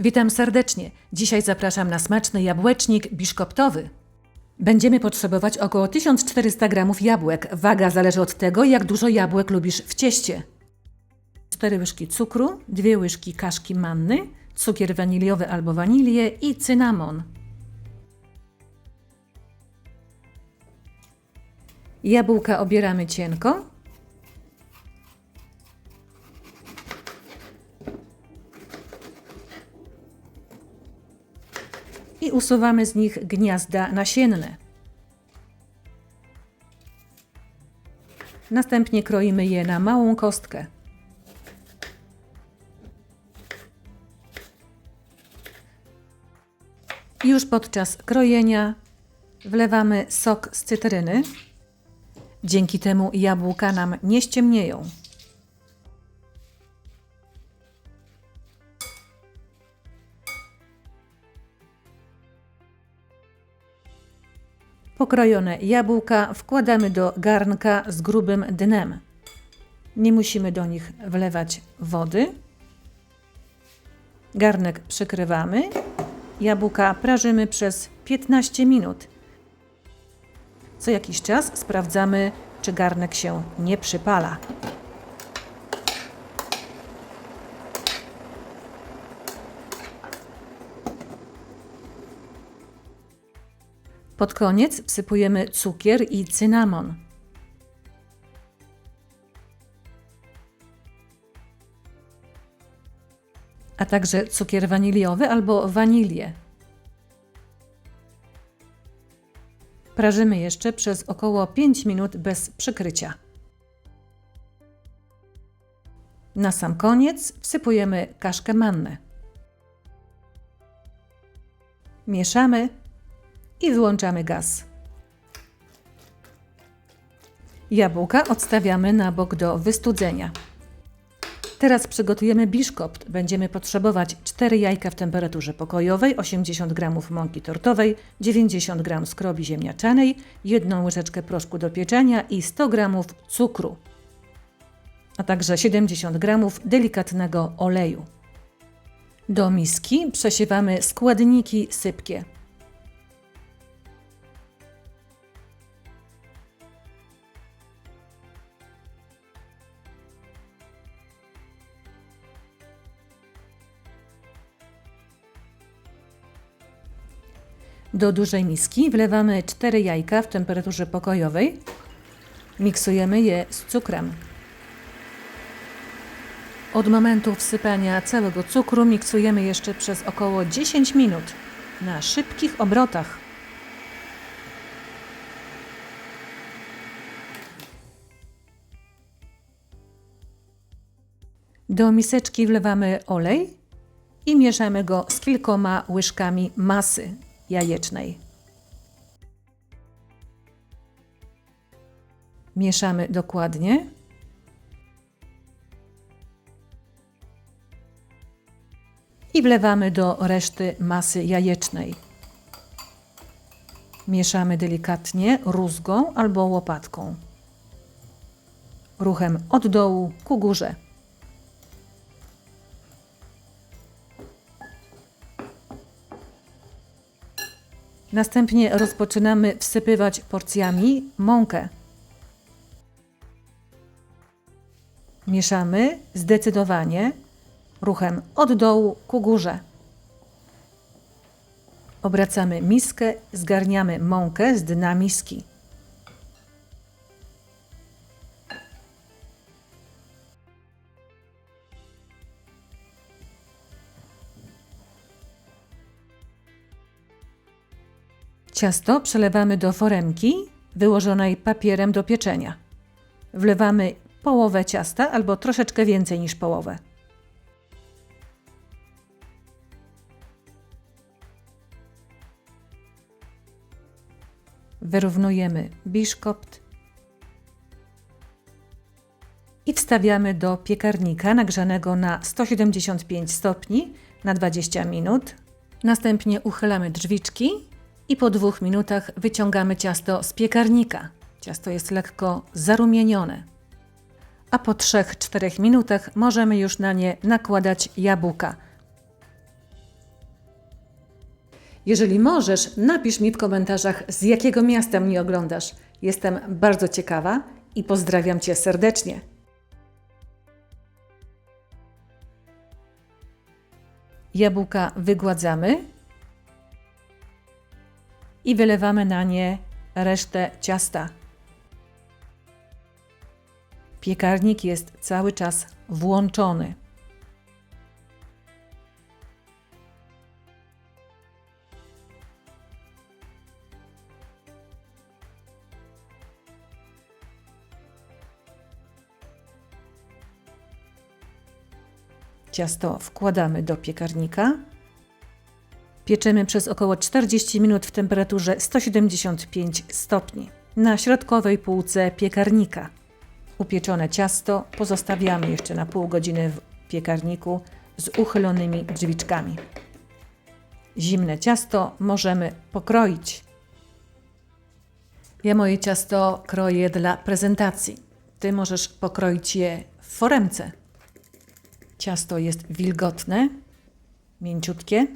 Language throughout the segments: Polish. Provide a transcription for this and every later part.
Witam serdecznie. Dzisiaj zapraszam na smaczny jabłecznik biszkoptowy. Będziemy potrzebować około 1400 g jabłek. Waga zależy od tego, jak dużo jabłek lubisz w cieście. 4 łyżki cukru, 2 łyżki kaszki manny, cukier waniliowy albo wanilię i cynamon. Jabłka obieramy cienko. I usuwamy z nich gniazda nasienne. Następnie kroimy je na małą kostkę. Już podczas krojenia wlewamy sok z cytryny. Dzięki temu jabłka nam nie ściemnieją. Pokrojone jabłka wkładamy do garnka z grubym dnem. Nie musimy do nich wlewać wody. Garnek przykrywamy. Jabłka prażymy przez 15 minut. Co jakiś czas sprawdzamy, czy garnek się nie przypala. Pod koniec wsypujemy cukier i cynamon. A także cukier waniliowy albo wanilię. Prażymy jeszcze przez około 5 minut bez przykrycia. Na sam koniec wsypujemy kaszkę mannę. Mieszamy i wyłączamy gaz. Jabłka odstawiamy na bok do wystudzenia. Teraz przygotujemy biszkopt. Będziemy potrzebować 4 jajka w temperaturze pokojowej, 80 g mąki tortowej, 90 g skrobi ziemniaczanej, 1 łyżeczkę proszku do pieczenia i 100 g cukru, a także 70 g delikatnego oleju. Do miski przesiewamy składniki sypkie. Do dużej miski wlewamy 4 jajka w temperaturze pokojowej. Miksujemy je z cukrem. Od momentu wsypania całego cukru miksujemy jeszcze przez około 10 minut na szybkich obrotach. Do miseczki wlewamy olej i mieszamy go z kilkoma łyżkami masy jajecznej. Mieszamy dokładnie. I wlewamy do reszty masy jajecznej. Mieszamy delikatnie rózgą albo łopatką. Ruchem od dołu ku górze. Następnie rozpoczynamy wsypywać porcjami mąkę. Mieszamy zdecydowanie ruchem od dołu ku górze. Obracamy miskę, zgarniamy mąkę z dna miski. Ciasto przelewamy do foremki wyłożonej papierem do pieczenia. Wlewamy połowę ciasta albo troszeczkę więcej niż połowę. Wyrównujemy biszkopt i wstawiamy do piekarnika nagrzanego na 175 stopni na 20 minut. Następnie uchylamy drzwiczki i po 2 minutach wyciągamy ciasto z piekarnika. Ciasto jest lekko zarumienione. A po 3-4 minutach możemy już na nie nakładać jabłka. Jeżeli możesz, napisz mi w komentarzach, z jakiego miasta mnie oglądasz. Jestem bardzo ciekawa i pozdrawiam Cię serdecznie. Jabłka wygładzamy i wylewamy na nie resztę ciasta. Piekarnik jest cały czas włączony. Ciasto wkładamy do piekarnika. Pieczemy przez około 40 minut w temperaturze 175 stopni na środkowej półce piekarnika. Upieczone ciasto pozostawiamy jeszcze na pół godziny w piekarniku z uchylonymi drzwiczkami. Zimne ciasto możemy pokroić. Ja moje ciasto kroję dla prezentacji. Ty możesz pokroić je w foremce. Ciasto jest wilgotne, mięciutkie.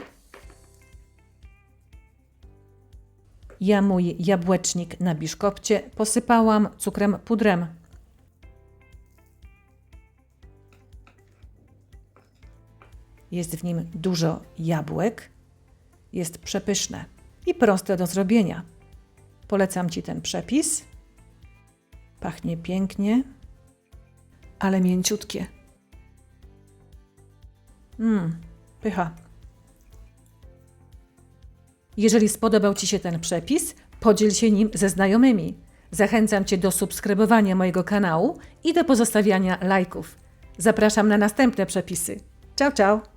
Ja mój jabłecznik na biszkopcie posypałam cukrem pudrem. Jest w nim dużo jabłek. Jest przepyszne i proste do zrobienia. Polecam Ci ten przepis. Pachnie pięknie, ale mięciutkie. Pycha. Jeżeli spodobał Ci się ten przepis, podziel się nim ze znajomymi. Zachęcam Cię do subskrybowania mojego kanału i do pozostawiania lajków. Zapraszam na następne przepisy. Ciao, ciao!